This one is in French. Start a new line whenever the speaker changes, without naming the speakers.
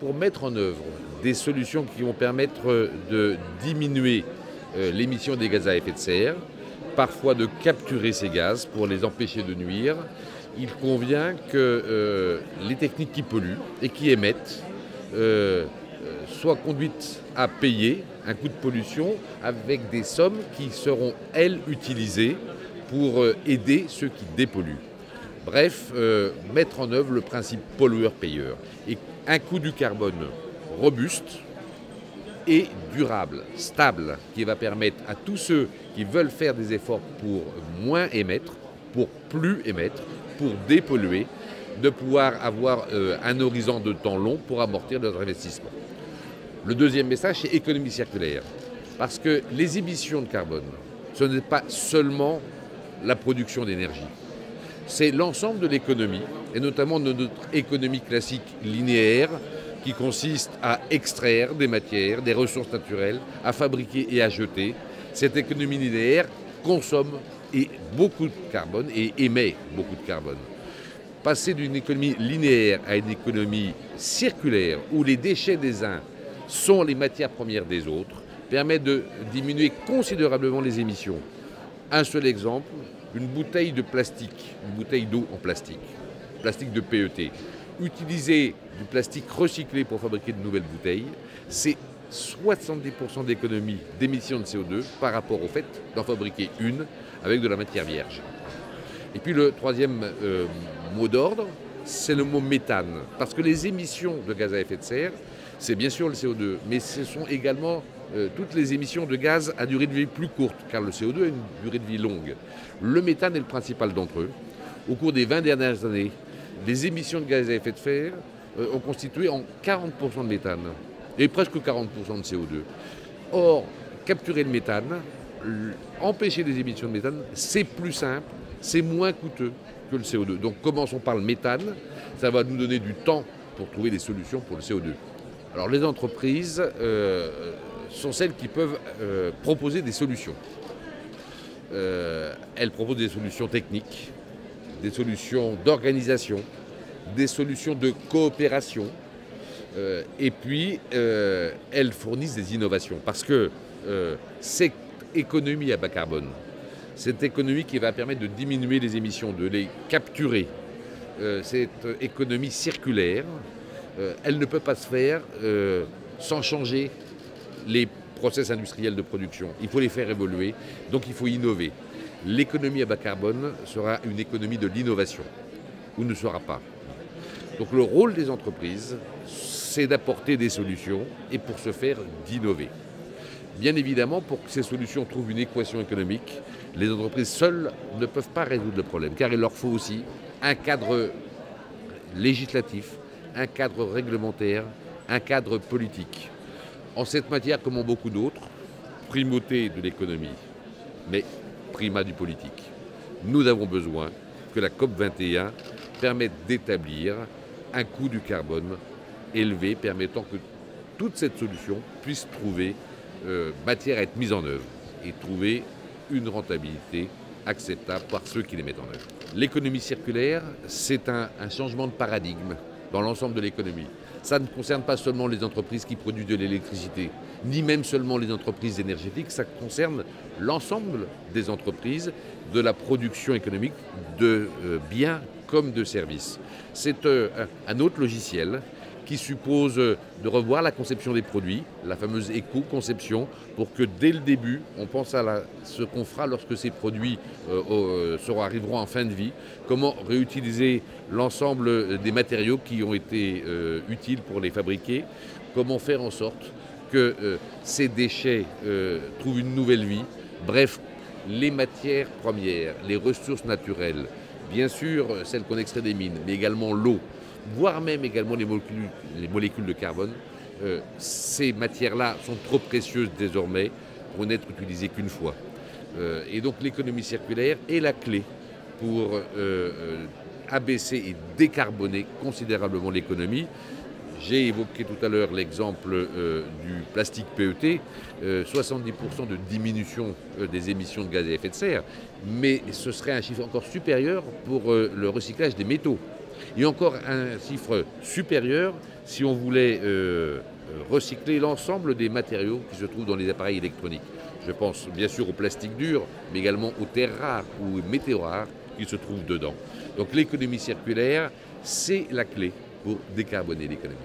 Pour mettre en œuvre des solutions qui vont permettre de diminuer l'émission des gaz à effet de serre, parfois de capturer ces gaz pour les empêcher de nuire, il convient que les techniques qui polluent et qui émettent soient conduites à payer un coût de pollution avec des sommes qui seront, elles, utilisées pour aider ceux qui dépolluent. Bref, mettre en œuvre le principe pollueur-payeur. Et un coût du carbone robuste et durable, stable, qui va permettre à tous ceux qui veulent faire des efforts pour moins émettre, pour plus émettre, pour dépolluer, de pouvoir avoir un horizon de temps long pour amortir leurs investissements. Le deuxième message, c'est économie circulaire. Parce que les émissions de carbone, ce n'est pas seulement la production d'énergie. C'est l'ensemble de l'économie, et notamment de notre économie classique linéaire, qui consiste à extraire des matières, des ressources naturelles, à fabriquer et à jeter. Cette économie linéaire consomme beaucoup de carbone et émet beaucoup de carbone. Passer d'une économie linéaire à une économie circulaire, où les déchets des uns sont les matières premières des autres, permet de diminuer considérablement les émissions. Un seul exemple, une bouteille de plastique, une bouteille d'eau en plastique de PET, utiliser du plastique recyclé pour fabriquer de nouvelles bouteilles, c'est 70% d'économie d'émissions de CO2 par rapport au fait d'en fabriquer une avec de la matière vierge. Et puis le troisième mot d'ordre, c'est le mot méthane. Parce que les émissions de gaz à effet de serre, c'est bien sûr le CO2, mais ce sont également toutes les émissions de gaz à durée de vie plus courte, car le CO2 a une durée de vie longue. Le méthane est le principal d'entre eux. Au cours des 20 dernières années, les émissions de gaz à effet de serre ont constitué en 40% de méthane et presque 40% de CO2. Or, capturer le méthane, empêcher les émissions de méthane, c'est plus simple, c'est moins coûteux que le CO2. Donc commençons par le méthane, ça va nous donner du temps pour trouver des solutions pour le CO2. Alors les entreprises sont celles qui peuvent proposer des solutions. Elles proposent des solutions techniques, des solutions d'organisation, des solutions de coopération, et puis elles fournissent des innovations. Parce que cette économie à bas carbone, cette économie qui va permettre de diminuer les émissions, de les capturer, cette économie circulaire, elle ne peut pas se faire sans changer les process industriels de production. Il faut les faire évoluer, donc il faut innover. L'économie à bas carbone sera une économie de l'innovation, ou ne sera pas. Donc le rôle des entreprises, c'est d'apporter des solutions et pour ce faire, d'innover. Bien évidemment, pour que ces solutions trouvent une équation économique, les entreprises seules ne peuvent pas résoudre le problème, car il leur faut aussi un cadre législatif, un cadre réglementaire, un cadre politique. En cette matière, comme en beaucoup d'autres, primauté de l'économie, mais primat du politique. Nous avons besoin que la COP21 permette d'établir un coût du carbone élevé, permettant que toute cette solution puisse trouver matière à être mise en œuvre et trouver une rentabilité acceptable par ceux qui les mettent en œuvre. L'économie circulaire, c'est un changement de paradigme dans l'ensemble de l'économie. Ça ne concerne pas seulement les entreprises qui produisent de l'électricité, ni même seulement les entreprises énergétiques, ça concerne l'ensemble des entreprises de la production économique de biens comme de services. C'est un autre logiciel qui suppose de revoir la conception des produits, la fameuse éco-conception, pour que dès le début, on pense à ce qu'on fera lorsque ces produits arriveront en fin de vie, comment réutiliser l'ensemble des matériaux qui ont été utiles pour les fabriquer, comment faire en sorte que ces déchets trouvent une nouvelle vie. Bref, les matières premières, les ressources naturelles, bien sûr celles qu'on extrait des mines, mais également l'eau, voire même également les molécules de carbone. Ces matières-là sont trop précieuses désormais pour n'être utilisées qu'une fois. Et donc l'économie circulaire est la clé pour abaisser et décarboner considérablement l'économie. J'ai évoqué tout à l'heure l'exemple du plastique PET, 70% de diminution des émissions de gaz à effet de serre, mais ce serait un chiffre encore supérieur pour le recyclage des métaux. Et encore un chiffre supérieur si on voulait recycler l'ensemble des matériaux qui se trouvent dans les appareils électroniques. Je pense bien sûr au plastique dur, mais également aux terres rares ou aux métaux rares qui se trouvent dedans. Donc l'économie circulaire, c'est la clé pour décarboner l'économie.